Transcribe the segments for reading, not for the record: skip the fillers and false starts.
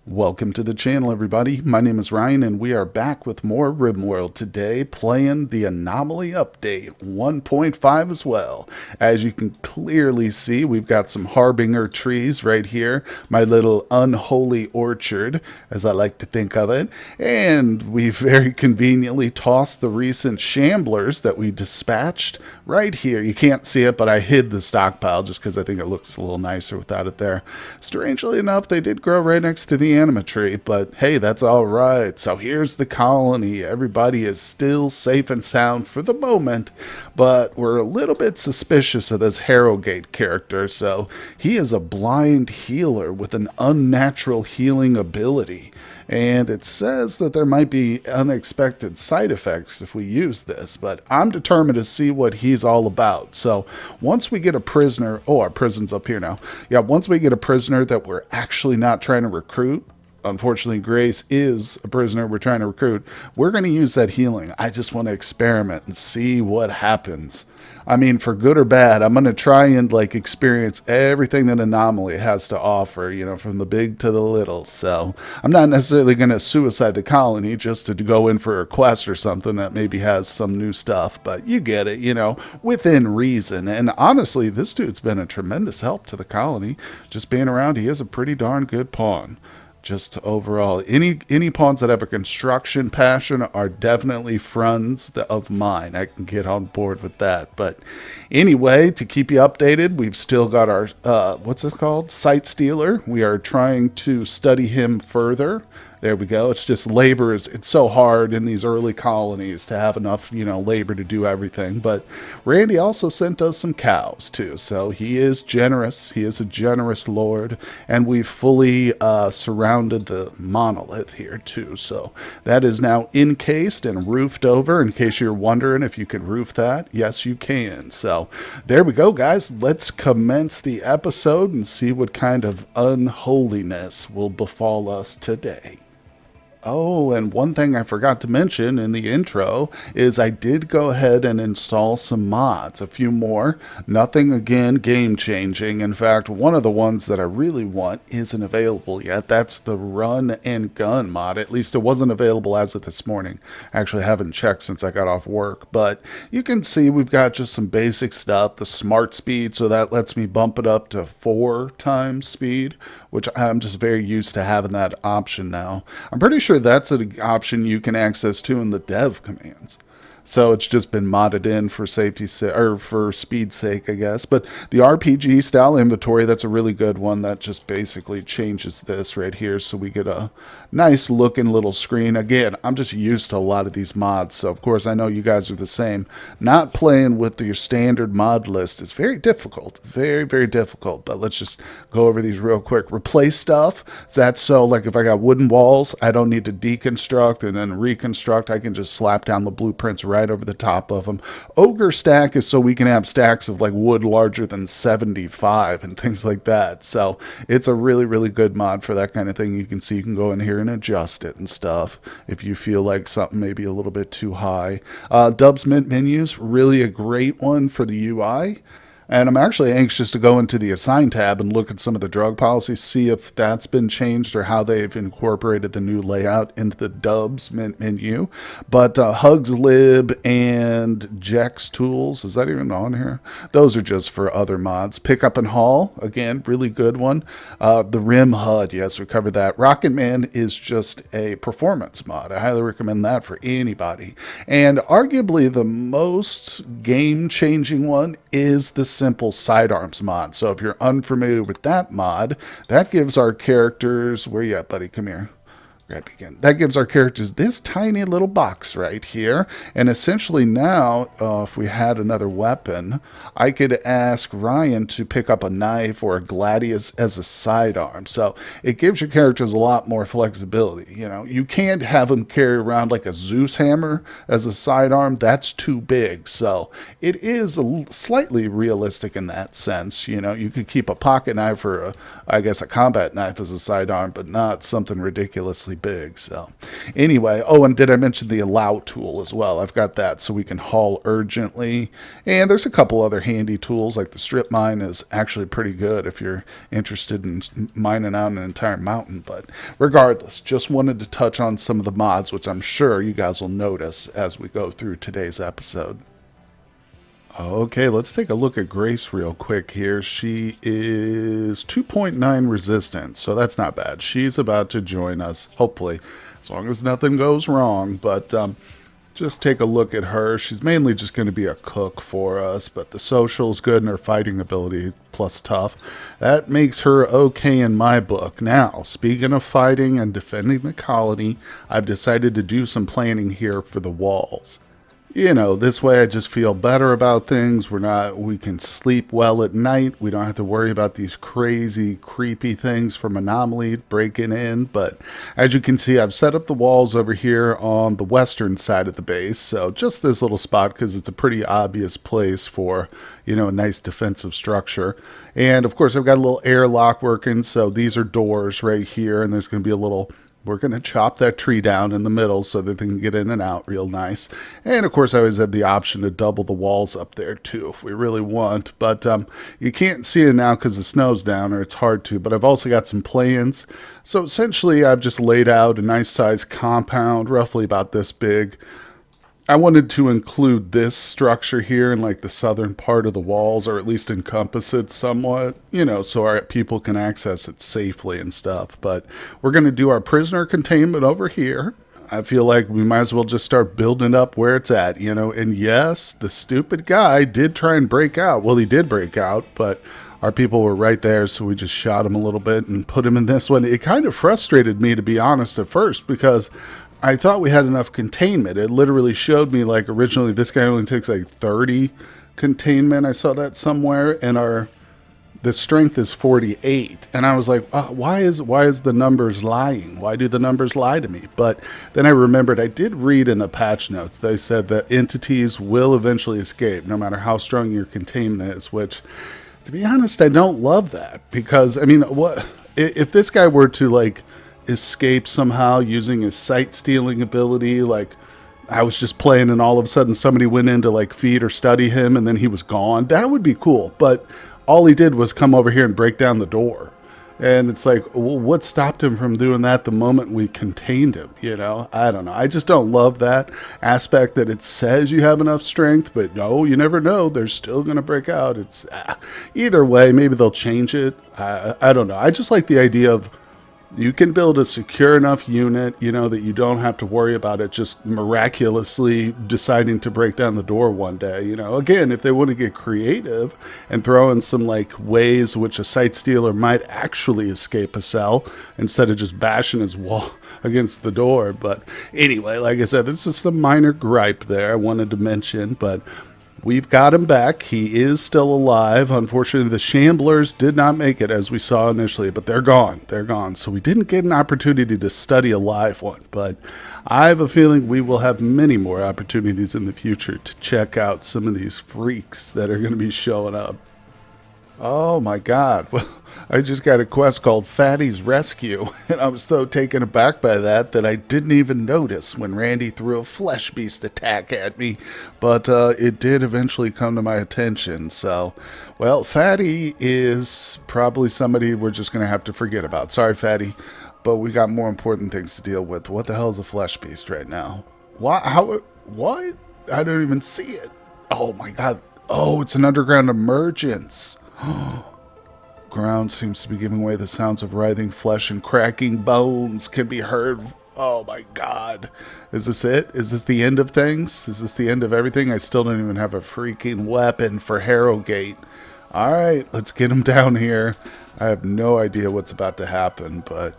Welcome to the channel, everybody. My name is Ryan, and we are back with more RimWorld today, playing the Anomaly update 1.5 as well. As you can clearly see, we've got some Harbinger trees right here, my little unholy orchard, as I like to think of it, and we very conveniently tossed the recent shamblers that we dispatched right here. You can't see it, but I hid the stockpile just because I think it looks a little nicer without it there. Strangely enough, they did grow right next to the anima tree, but hey, that's all right. So here's the colony. Everybody is still safe and sound for the moment, but we're a little bit suspicious of this Harrogate character. So he is a blind healer with an unnatural healing ability, and it says that there might be unexpected side effects if we use this, but I'm determined to see what he's all about. So once we get a prisoner, oh, our prison's up here now. Yeah, once we get a prisoner that we're actually not trying to recruit, unfortunately Grace is a prisoner we're trying to recruit, we're going to use that healing. I just want to experiment and see what happens. I mean, for good or bad, I'm going to try and experience everything that Anomaly has to offer, you know, from the big to the little. So I'm not necessarily going to suicide the colony just to go in for a quest or something that maybe has some new stuff, but you get it, you know, within reason. And honestly, this dude's been a tremendous help to the colony. Just being around, he is a pretty darn good pawn. Just overall, any pawns that have a construction passion are definitely friends of mine. I can get on board with that. But anyway, to keep you updated, we've still got our, what's it called? Site Stealer. We are trying to study him further. There we go. It's just labor. It's so hard in these early colonies to have enough, you know, labor to do everything. But Randy also sent us some cows, too. So he is generous. He is a generous lord. And we've fully surrounded the monolith here, too. So that is now encased and roofed over. In case you're wondering if you can roof that, yes, you can. So there we go, guys. Let's commence the episode and see what kind of unholiness will befall us today. Oh, and one thing I forgot to mention in the intro is I did go ahead and install some mods, a few more. Nothing, again, game-changing. In fact, one of the ones that I really want isn't available yet. That's the Run and Gun mod. At least it wasn't available as of this morning. I actually haven't checked since I got off work. But you can see we've got just some basic stuff. The smart speed, so that lets me bump it up to 4 times speed, which I'm just very used to having that option now. I'm pretty sure that's an option you can access too in the dev commands. So it's just been modded in for safety's or for speed's sake, I guess. But the RPG style inventory, that's a really good one. That just basically changes this right here, so we get a nice looking little screen. Again, I'm just used to a lot of these mods, so of course I know you guys are the same. Not playing with your standard mod list is very difficult, very, very difficult. But let's just go over these real quick. Replace stuff. That's so like if I got wooden walls, I don't need to deconstruct and then reconstruct. I can just slap down the blueprints right over the top of them. Ogre stack is so we can have stacks of like wood larger than 75 and things like that. So it's a really, really good mod for that kind of thing. You can see you can go in here and adjust it and stuff if you feel like something maybe a little bit too high. Dubs Mint menus, really a great one for the UI. And I'm actually anxious to go into the Assign tab and look at some of the drug policies, see if that's been changed or how they've incorporated the new layout into the Dubs menu. But Hugs Lib and Jex Tools, is that even on here? Those are just for other mods. Pickup and Haul, again, really good one. The Rim HUD, yes, we covered that. Rocket Man is just a performance mod. I highly recommend that for anybody. And arguably the most game-changing one is the simple sidearms mod. So if you're unfamiliar with that mod, that gives our characters, where you at, buddy? Come here. That gives our characters this tiny little box right here. And essentially now, if we had another weapon, I could ask Ryan to pick up a knife or a gladius as a sidearm. So it gives your characters a lot more flexibility. You know, you can't have them carry around like a Zeus hammer as a sidearm. That's too big. So it is slightly realistic in that sense. You know, you could keep a pocket knife or I guess a combat knife as a sidearm, but not something ridiculously big. So anyway, oh, and did I mention the allow tool as well? I've got that so we can haul urgently. And there's a couple other handy tools, like the strip mine is actually pretty good if you're interested in mining out an entire mountain. But regardless, just wanted to touch on some of the mods, which I'm sure you guys will notice as we go through today's episode. Okay, let's take a look at Grace real quick here. She is 2.9 resistant, so that's not bad. She's about to join us, hopefully, as long as nothing goes wrong. But just take a look at her. She's mainly just going to be a cook for us, but the social is good and her fighting ability plus tough. That makes her okay in my book. Now, speaking of fighting and defending the colony, I've decided to do some planning here for the walls. You know, this way I just feel better about things. We can sleep well at night. We don't have to worry about these crazy, creepy things from Anomaly breaking in. But as you can see, I've set up the walls over here on the western side of the base. So just this little spot because it's a pretty obvious place for, you know, a nice defensive structure. And of course, I've got a little airlock working. So these are doors right here. And there's going to be a little... We're going to chop that tree down in the middle so that they can get in and out real nice. And, of course, I always have the option to double the walls up there, too, if we really want. But you can't see it now because the snow's down, or it's hard to. But I've also got some plans. So, essentially, I've just laid out a nice-sized compound, roughly about this big. I wanted to include this structure here in like the southern part of the walls, or at least encompass it somewhat, you know, so our people can access it safely and stuff. But we're going to do our prisoner containment over here. I feel like we might as well just start building up where it's at, you know. And yes, the stupid guy did try and break out. Well, he did break out, but our people were right there, so we just shot him a little bit and put him in this one. It kind of frustrated me, to be honest, at first, because I thought we had enough containment. It literally showed me, like, originally this guy only takes like 30 containment. I saw that somewhere, and the strength is 48. And I was like, why is the numbers lying? Why do the numbers lie to me? But then I remembered I did read in the patch notes, they said that entities will eventually escape, no matter how strong your containment is, which, to be honest, I don't love that. Because, I mean, what if this guy were to, like, escape somehow using his sight stealing ability? Like, I was just playing and all of a sudden somebody went in to like feed or study him and then he was gone. That would be cool. But all he did was come over here and break down the door. And it's like, well, what stopped him from doing that the moment we contained him? You know, I don't know. I just don't love that aspect that it says you have enough strength, but no, you never know. They're still going to break out. It's either way, maybe they'll change it. I don't know. I just like the idea of you can build a secure enough unit, you know, that you don't have to worry about it just miraculously deciding to break down the door one day. You know, again, if they want to get creative and throw in some like ways which a sight stealer might actually escape a cell instead of just bashing his wall against the door. But anyway, like I said, this is just a minor gripe there I wanted to mention, but we've got him back. He is still alive. Unfortunately, the Shamblers did not make it, as we saw initially, but they're gone. They're gone. So we didn't get an opportunity to study a live one, but I have a feeling we will have many more opportunities in the future to check out some of these freaks that are going to be showing up. Oh my God. Well, I just got a quest called Fatty's Rescue, and I was so taken aback by that I didn't even notice when Randy threw a flesh beast attack at me, but it did eventually come to my attention. So, well, Fatty is probably somebody we're just going to have to forget about. Sorry, Fatty, but we got more important things to deal with. What the hell is a flesh beast right now? What? How? What? I don't even see it. Oh my God. Oh, it's an underground emergence. Ground seems to be giving way. The sounds of writhing flesh and cracking bones can be heard. Oh my God. Is this it? Is this the end of things? Is this the end of everything? I still don't even have a freaking weapon for Harrogate. Alright, let's get him down here. I have no idea what's about to happen, but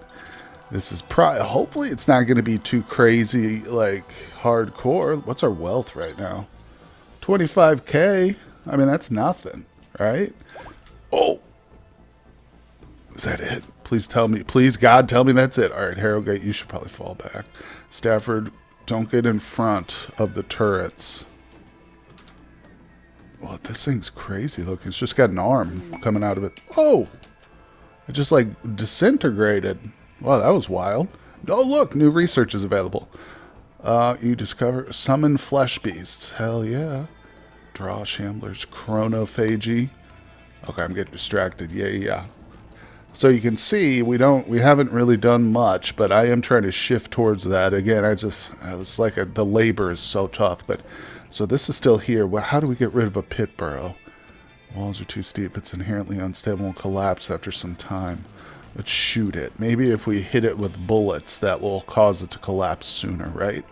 this is hopefully it's not going to be too crazy, like hardcore. What's our wealth right now? 25k? I mean, that's nothing, right? Oh! Is that it? Please tell me. Please, God, tell me that's it. All right, Harrogate, you should probably fall back. Stafford, don't get in front of the turrets. Well, this thing's crazy looking. It's just got an arm coming out of it. Oh! It just, like, disintegrated. Wow, that was wild. Oh, look, new research is available. You discover summon flesh beasts. Hell yeah. Draw shamblers, chronophagy. Okay, I'm getting distracted. Yeah. So you can see we haven't really done much, but I am trying to shift towards that again. It's like the labor is so tough. But so this is still here. Well, how do we get rid of a pit burrow? Walls are too steep. It's inherently unstable and collapse after some time. Let's shoot it. Maybe if we hit it with bullets, that will cause it to collapse sooner, right?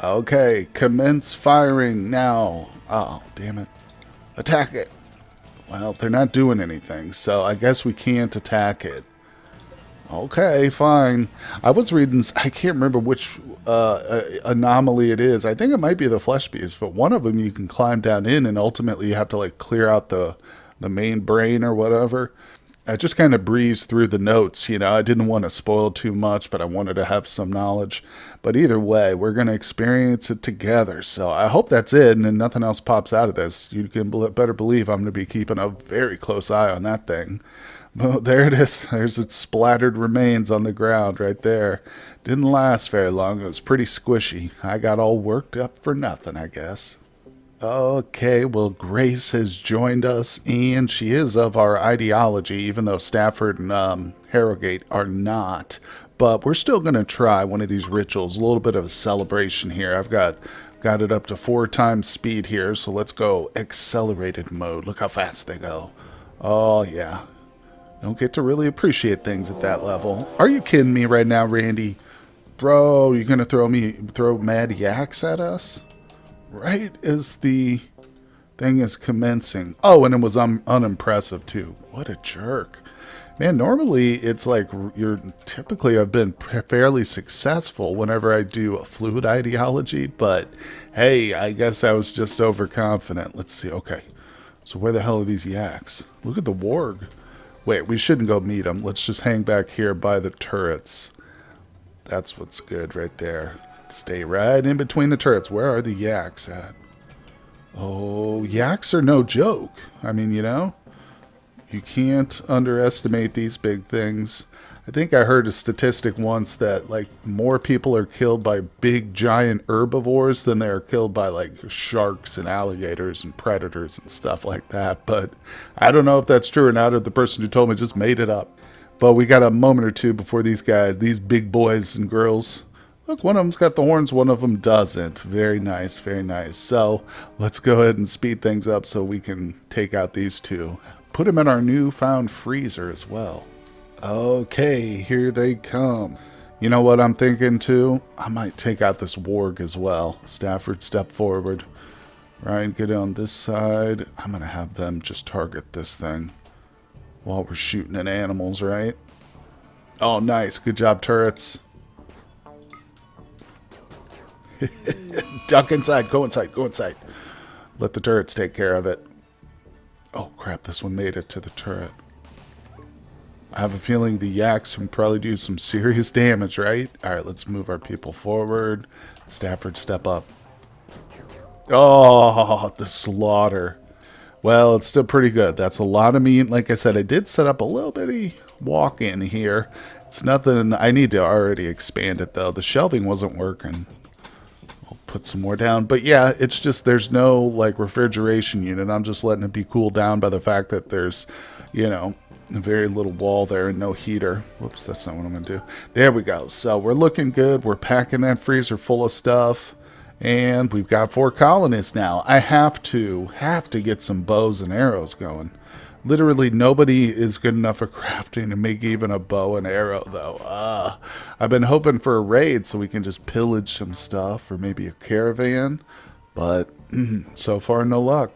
Okay, commence firing now. Oh, damn it. Attack it. Well, they're not doing anything, so I guess we can't attack it. Okay, fine. I was reading, I can't remember which anomaly it is. I think it might be the flesh beast, but one of them you can climb down in and ultimately you have to like clear out the main brain or whatever. I just kind of breezed through the notes, you know. I didn't want to spoil too much, but I wanted to have some knowledge. But either way, we're going to experience it together. So I hope that's it, and then nothing else pops out of this. You can better believe I'm going to be keeping a very close eye on that thing. Well, there it is. There's its splattered remains on the ground right there. Didn't last very long. It was pretty squishy. I got all worked up for nothing, I guess. Okay, well, Grace has joined us, and she is of our ideology, even though Stafford and Harrogate are not. But we're still going to try one of these rituals, a little bit of a celebration here. I've got it up to 4 times speed here, so let's go accelerated mode. Look how fast they go. Oh, yeah. Don't get to really appreciate things at that level. Are you kidding me right now, Randy? Bro, you going to throw mad yaks at us? Right as the thing is commencing. Oh, and it was unimpressive too. What a jerk. Man, normally it's like typically I've been fairly successful whenever I do a fluid ideology, but hey, I guess I was just overconfident. Let's see. Okay. So where the hell are these yaks? Look at the warg. Wait, we shouldn't go meet them. Let's just hang back here by the turrets. That's what's good right there. Stay right in between the turrets. Where are the yaks at? Oh, yaks are no joke. I mean, you know, you can't underestimate these big things. I think I heard a statistic once that, like, more people are killed by big, giant herbivores than they are killed by, like, sharks and alligators and predators and stuff like that. But I don't know if that's true or not, or the person who told me just made it up. But we got a moment or two before these big boys and girls. Look, one of them's got the horns, one of them doesn't. Very nice, very nice. So let's go ahead and speed things up so we can take out these two. Put them in our newfound freezer as well. Okay, here they come. You know what I'm thinking too? I might take out this warg as well. Stafford, step forward. Ryan, get on this side. I'm going to have them just target this thing while we're shooting at animals, right? Oh, nice. Good job, turrets. Duck inside. Go inside. Go inside. Let the turrets take care of it. Oh, crap. This one made it to the turret. I have a feeling the yaks can probably do some serious damage, right? All right, let's move our people forward. Stafford, step up. Oh, the slaughter. Well, it's still pretty good. That's a lot of meat. Like I said, I did set up a little bitty walk-in here. It's nothing. I need to already expand it, though. The shelving wasn't working. Put some more down, but yeah, it's just there's no like refrigeration unit. I'm just letting it be cooled down by the fact that there's, you know, very little wall there and no heater. Whoops, that's not what I'm gonna do. There we go. So we're looking good. We're packing that freezer full of stuff, and we've got 4 colonists now. I have to get some bows and arrows going. Literally nobody is good enough at crafting to make even a bow and arrow, though. I've been hoping for a raid so we can just pillage some stuff, or maybe a caravan, but so far no luck.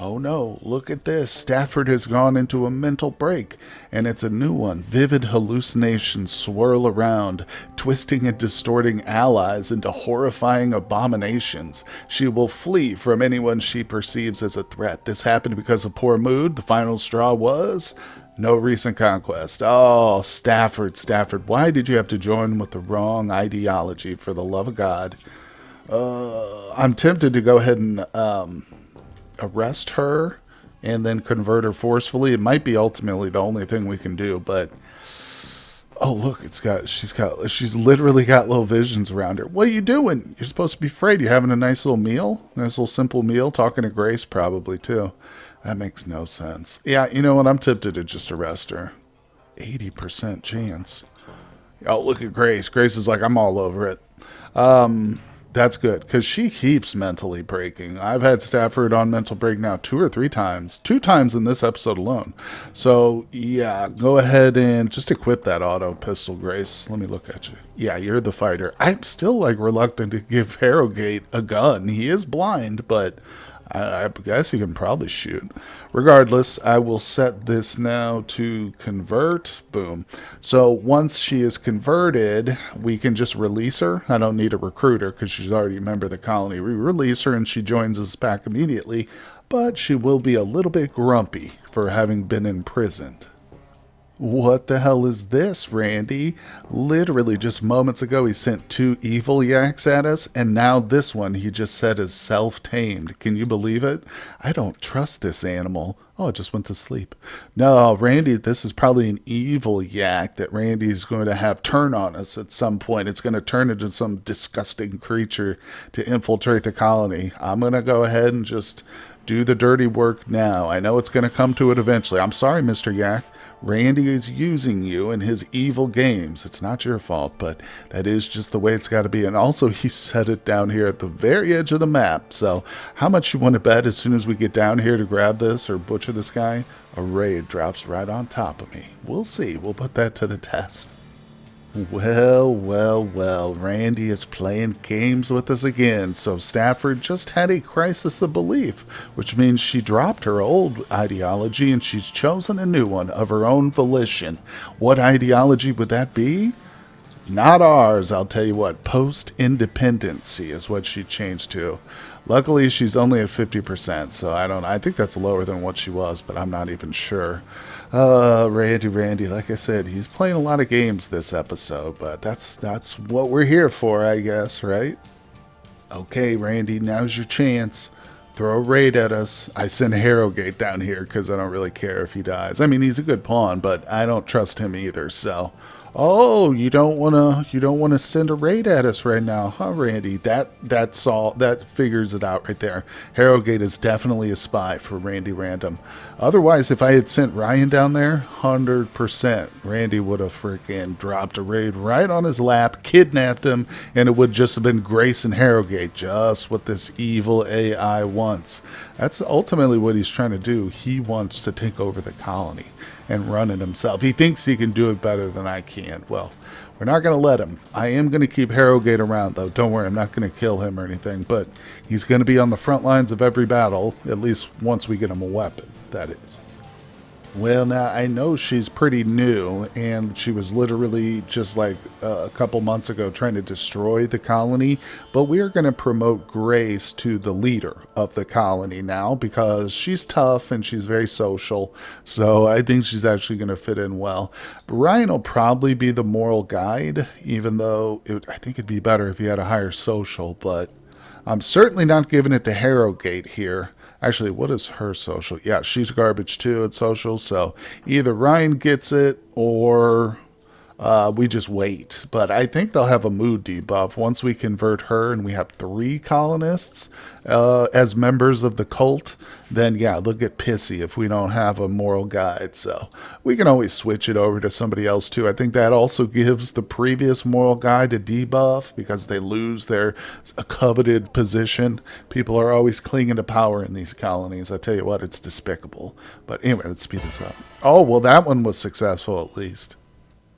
Oh no, look at this. Stafford has gone into a mental break, and it's a new one. Vivid hallucinations swirl around, twisting and distorting allies into horrifying abominations. She will flee from anyone she perceives as a threat. This happened because of poor mood. The final straw was no recent conquest. Oh, Stafford, why did you have to join with the wrong ideology, for the love of God? I'm tempted to go ahead and arrest her and then convert her forcefully. It might be ultimately the only thing we can do, but Oh, look, she's literally got little visions around her. What are you doing? You're supposed to be afraid. You're having a nice little meal, nice little simple meal, talking to Grace probably too. That makes no sense. Yeah, you know what? I'm tempted to just arrest her. 80% chance. Oh, look at Grace. Grace is like, I'm all over it. That's good because she keeps mentally breaking. I've had Stafford on mental break now 2 or 3 times, 2 times in this episode alone. So, yeah, go ahead and just equip that auto pistol, Grace. Let me look at you. Yeah, you're the fighter. I'm still like reluctant to give Harrogate a gun. He is blind, but I guess he can probably shoot. Regardless, I will set this now to convert. Boom. So once she is converted, we can just release her. I don't need a recruiter because she's already a member of the colony. We release her and she joins us back immediately, but she will be a little bit grumpy for having been imprisoned. What the hell is this, Randy? Literally just moments ago he sent 2 evil yaks at us, and now this one he just said is self-tamed. Can you believe it? I don't trust this animal. Oh, it just went to sleep. No, Randy, this is probably an evil yak that Randy's going to have turn on us at some point. It's going to turn into some disgusting creature to infiltrate the colony. I'm going to go ahead and just do the dirty work now. I know it's going to come to it eventually. I'm sorry, Mr. Yak. Randy is using you in his evil games. It's not your fault, but that is just the way it's got to be. And also, he set it down here at the very edge of the map. So, how much you want to bet as soon as we get down here to grab this or butcher this guy? A raid drops right on top of me. We'll see. We'll put that to the test. Well, well, well, Randy is playing games with us again. So Stafford just had a crisis of belief, which means she dropped her old ideology and she's chosen a new one of her own volition. What ideology would that be? Not ours, I'll tell you what. Post-independency is what she changed to. Luckily, she's only at 50%, so I think that's lower than what she was, but I'm not even sure. Randy, like I said, he's playing a lot of games this episode, but that's what we're here for, I guess, right? Okay, Randy, now's your chance. Throw a raid at us. I send Harrogate down here because I don't really care if he dies. I mean, he's a good pawn, but I don't trust him either, so... Oh, you don't wanna send a raid at us right now, huh, Randy? That's all. That figures it out right there. Harrogate is definitely a spy for Randy Random. Otherwise, if I had sent Ryan down there, 100%, Randy would have freaking dropped a raid right on his lap, kidnapped him, and it would just have been Grace and Harrogate, just what this evil AI wants. That's ultimately what he's trying to do. He wants to take over the colony and run it himself. He thinks he can do it better than I can. Well, we're not going to let him. I am going to keep Harrogate around, though. Don't worry, I'm not going to kill him or anything, but he's going to be on the front lines of every battle, at least once we get him a weapon, that is. Well, now, I know she's pretty new, and she was literally just like a couple months ago trying to destroy the colony, but we are going to promote Grace to the leader of the colony now because she's tough and she's very social, so I think she's actually going to fit in well. But Ryan will probably be the moral guide, even though I think it'd be better if he had a higher social, but I'm certainly not giving it to Harrogate here. Actually, what is her social? Yeah, she's garbage too at social. So either Ryan gets it or we just wait. But I think they'll have a mood debuff once we convert her and we have 3 colonists as members of the cult. Then, yeah, they'll get pissy if we don't have a moral guide. So we can always switch it over to somebody else too. I think that also gives the previous moral guide a debuff because they lose their coveted position. People are always clinging to power in these colonies. I tell you what, it's despicable. But anyway, let's speed this up. Oh, well, that one was successful at least.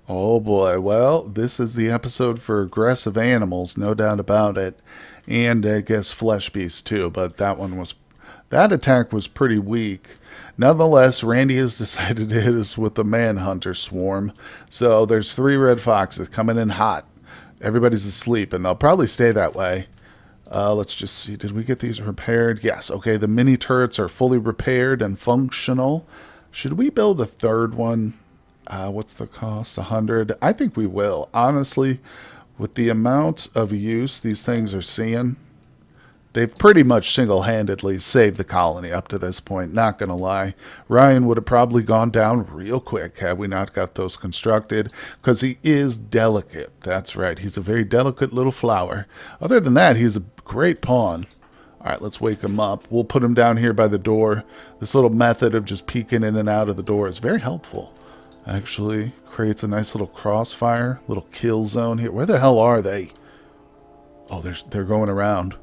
Oh boy, well, this is the episode for aggressive animals, no doubt about it. And I guess flesh beasts too, but that attack was pretty weak. Nonetheless, Randy has decided to hit us with the Manhunter swarm. So there's 3 red foxes coming in hot. Everybody's asleep, and they'll probably stay that way. Let's just see, did we get these repaired? Yes, okay, the mini turrets are fully repaired and functional. Should we build a 3rd one? What's the cost? 100. I think we will. Honestly, with the amount of use these things are seeing, They've pretty much single-handedly saved the colony up to this point, not gonna lie. Ryan would have probably gone down real quick had we not got those constructed, because he is delicate. That's right, he's a very delicate little flower. Other than that, he's a great pawn. Alright, let's wake him up. We'll put him down here by the door. This little method of just peeking in and out of the door is very helpful. Actually, creates a nice little crossfire, little kill zone here. Where the hell are they? Oh, they're going around.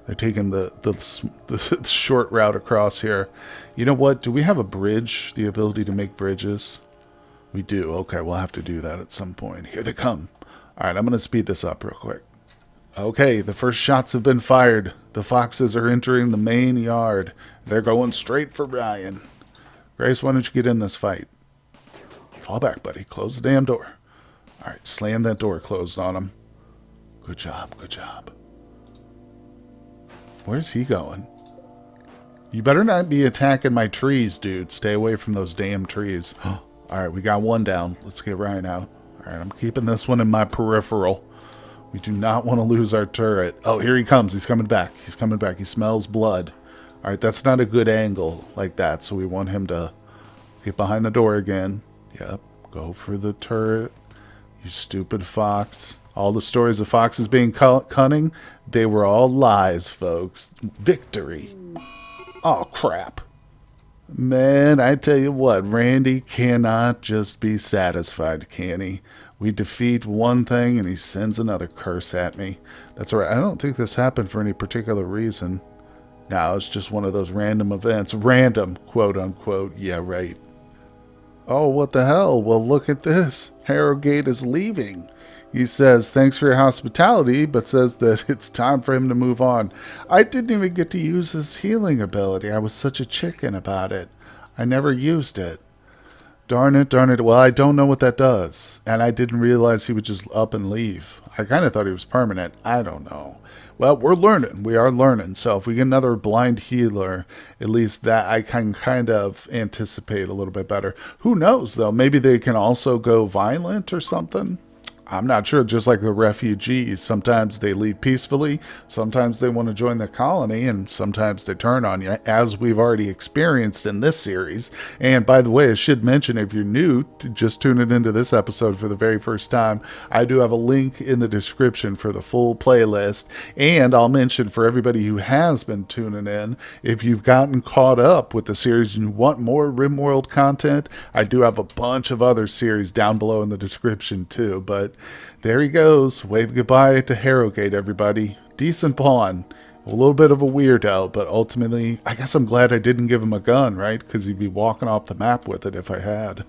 They're taking the short route across here. You know what? Do we have a bridge? The ability to make bridges? We do. Okay, we'll have to do that at some point. Here they come. Alright, I'm going to speed this up real quick. Okay, the first shots have been fired. The foxes are entering the main yard. They're going straight for Ryan. Grace, why don't you get in this fight? Fall back, buddy. Close the damn door. Alright, slam that door closed on him. Good job, good job. Where's he going? You better not be attacking my trees, dude. Stay away from those damn trees. Alright, we got one down. Let's get Ryan out. Alright, I'm keeping this one in my peripheral. We do not want to lose our turret. Oh, here he comes. He's coming back. He's coming back. He smells blood. Alright, that's not a good angle like that, so we want him to get behind the door again. Yep, go for the turret. You stupid fox. All the stories of foxes being cunning, they were all lies, folks. Victory. Oh, crap. Man, I tell you what, Randy cannot just be satisfied, can he? We defeat one thing and he sends another curse at me. That's all right. I don't think this happened for any particular reason. No, it's just one of those random events. Random, quote unquote. Yeah, right. Oh, what the hell? Well, look at this. Harrogate is leaving. He says, thanks for your hospitality, but says that it's time for him to move on. I didn't even get to use his healing ability. I was such a chicken about it. I never used it. Darn it, darn it. Well, I don't know what that does. And I didn't realize he would just up and leave. I kind of thought he was permanent. I don't know. Well, we're learning. We are learning. So if we get another blind healer, at least that I can kind of anticipate a little bit better. Who knows, though? Maybe they can also go violent or something. I'm not sure. Just like the refugees, sometimes they leave peacefully, sometimes they want to join the colony, and sometimes they turn on you, as we've already experienced in this series. And by the way, I should mention, if you're new to just tuning into this episode for the very first time, I do have a link in the description for the full playlist. And I'll mention for everybody who has been tuning in, if you've gotten caught up with the series and you want more RimWorld content, I do have a bunch of other series down below in the description too. But there he goes. Wave goodbye to Harrogate, everybody. Decent pawn. A little bit of a weirdo, but ultimately, I guess I'm glad I didn't give him a gun, right? Because he'd be walking off the map with it if I had.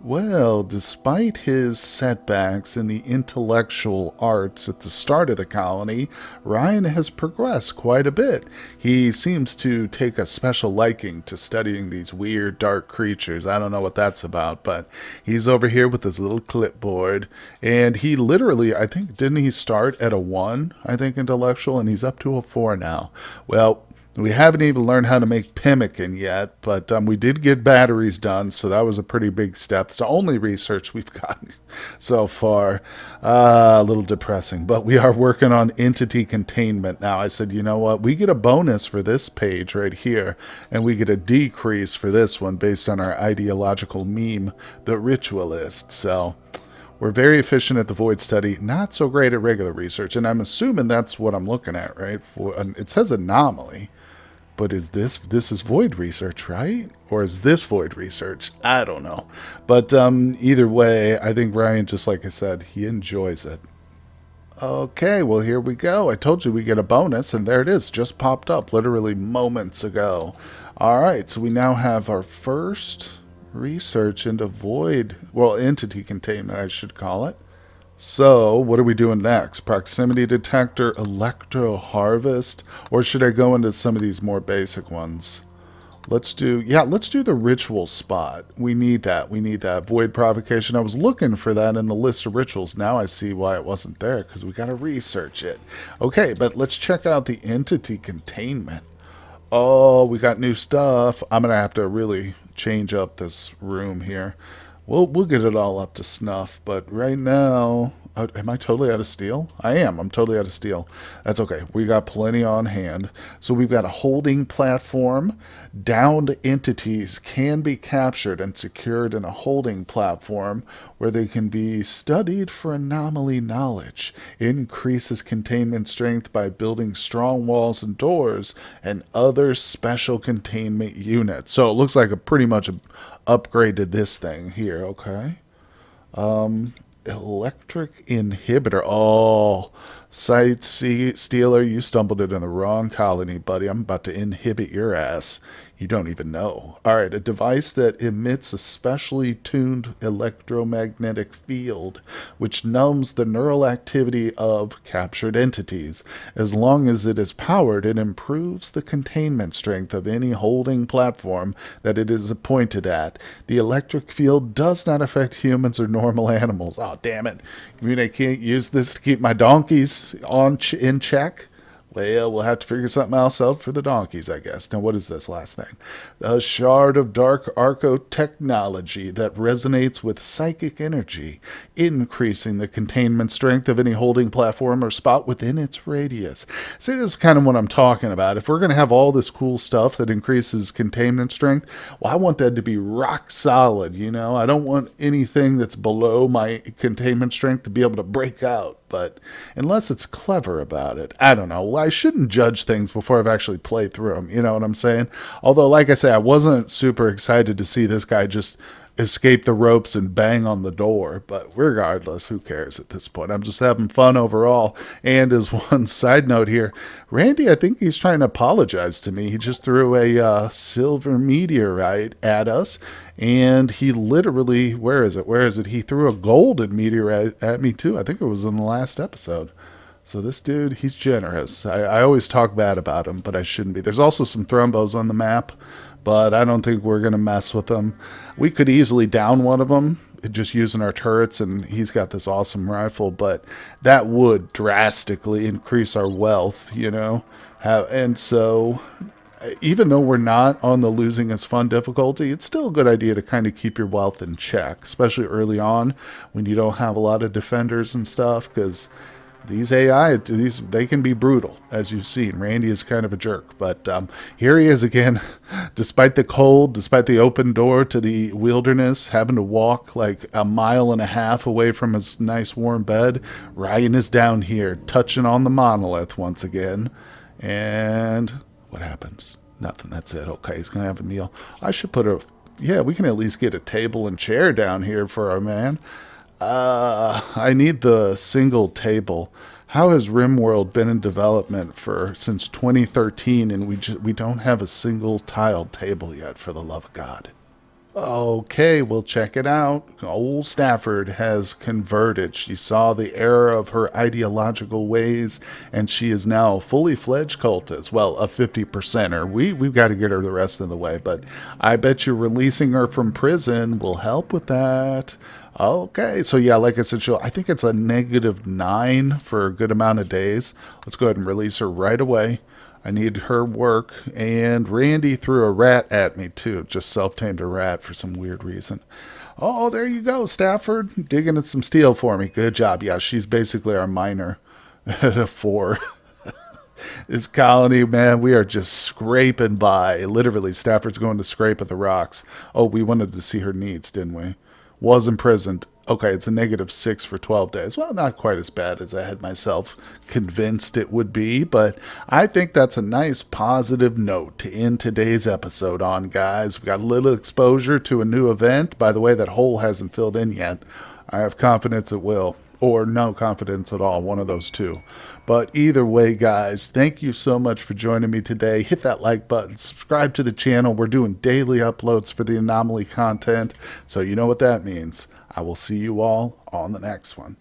Well, despite his setbacks in the intellectual arts at the start of the colony, Ryan has progressed quite a bit. He seems to take a special liking to studying these weird, dark creatures. I don't know what that's about, but he's over here with his little clipboard, and he literally, I think, didn't he start at a 1, I think, intellectual, and he's up to a 4 now. Well, we haven't even learned how to make pemmican yet, but we did get batteries done, so that was a pretty big step. It's the only research we've gotten so far. A little depressing, but we are working on entity containment now. I said, you know what? We get a bonus for this page right here, and we get a decrease for this one based on our ideological meme, the ritualist. So we're very efficient at the void study, not so great at regular research, and I'm assuming that's what I'm looking at, right? It says anomaly. But is this is void research, right? Or is this void research? I don't know. But either way, I think Ryan, just like I said, he enjoys it. Okay, well, here we go. I told you we get a bonus, and there it is. Just popped up literally moments ago. All right, so we now have our first research into void, well, entity containment, I should call it. So, what are we doing next? Proximity detector, electro harvest, or should I go into some of these more basic ones? Let's do the ritual spot. We need that. We need that. Void provocation. I was looking for that in the list of rituals. Now I see why it wasn't there, because we got to research it. Okay, but let's check out the entity containment. Oh, we got new stuff. I'm going to have to really change up this room here. We'll get it all up to snuff, but right now, Am I totally out of steel? I am. I'm totally out of steel. That's okay. We got plenty on hand. So we've got a holding platform. Downed entities can be captured and secured in a holding platform where they can be studied for anomaly knowledge. Increases containment strength by building strong walls and doors and other special containment units. So it looks like a pretty much upgraded this thing here. Okay. Electric inhibitor. Oh, Stealer, you stumbled into the wrong colony, buddy. I'm about to inhibit your ass. You don't even know. All right, a device that emits a specially tuned electromagnetic field, which numbs the neural activity of captured entities. As long as it is powered, it improves the containment strength of any holding platform that it is pointed at. The electric field does not affect humans or normal animals. Oh, damn it. You mean I can't use this to keep my donkeys in check? Well, we'll have to figure something else out for the donkeys, I guess. Now, what is this last thing? A shard of dark arco technology that resonates with psychic energy, increasing the containment strength of any holding platform or spot within its radius. See, this is kind of what I'm talking about. If we're going to have all this cool stuff that increases containment strength, well, I want that to be rock solid, you know? I don't want anything that's below my containment strength to be able to break out. But unless it's clever about it, I don't know. Well, I shouldn't judge things before I've actually played through them. You know what I'm saying? Although, like I say, I wasn't super excited to see this guy just escape the ropes and bang on the door. But regardless, who cares at this point? I'm just having fun overall. And as one side note here, Randy, I think he's trying to apologize to me. He just threw a silver meteorite at us. And he literally, where is it? He threw a golden meteorite at me too. I think it was in the last episode. So this dude, he's generous. I always talk bad about him, but I shouldn't be. There's also some thrombos on the map, but I don't think we're going to mess with them. We could easily down one of them just using our turrets, and he's got this awesome rifle, but that would drastically increase our wealth, you know? And so even though we're not on the losing is fun difficulty, it's still a good idea to kind of keep your wealth in check, especially early on when you don't have a lot of defenders and stuff, because these AI, they can be brutal, as you've seen. Randy is kind of a jerk, but here he is again, despite the cold, despite the open door to the wilderness, having to walk like a mile and a half away from his nice warm bed. Ryan is down here, touching on the monolith once again, and what happens? Nothing. That's it. Okay, he's going to have a meal. I should put yeah, we can at least get a table and chair down here for our man. I need the single table. How has RimWorld been in development since 2013 and we don't have a single tiled table yet, for the love of God? Okay, we'll check it out. Old Stafford has converted. She saw the error of her ideological ways, and she is now a fully fledged cultist. Well, a 50%er. We've got to get her the rest of the way, but I bet you releasing her from prison will help with that. Okay, so yeah, like I said, I think it's a -9 for a good amount of days. Let's go ahead and release her right away. I need her work, and Randy threw a rat at me too. Just self-tamed a rat for some weird reason. Oh, there you go, Stafford, digging at some steel for me. Good job. Yeah, she's basically our miner at a 4. This colony, man, we are just scraping by. Literally, Stafford's going to scrape at the rocks. Oh, we wanted to see her needs, didn't we? Was imprisoned. Okay, it's a -6 for 12 days. Well, not quite as bad as I had myself convinced it would be, but I think that's a nice positive note to end today's episode on, guys. We got a little exposure to a new event. By the way, that hole hasn't filled in yet. I have confidence it will, or no confidence at all, one of those two. But either way, guys, thank you so much for joining me today. Hit that like button, subscribe to the channel. We're doing daily uploads for the Anomaly content, so you know what that means. I will see you all on the next one.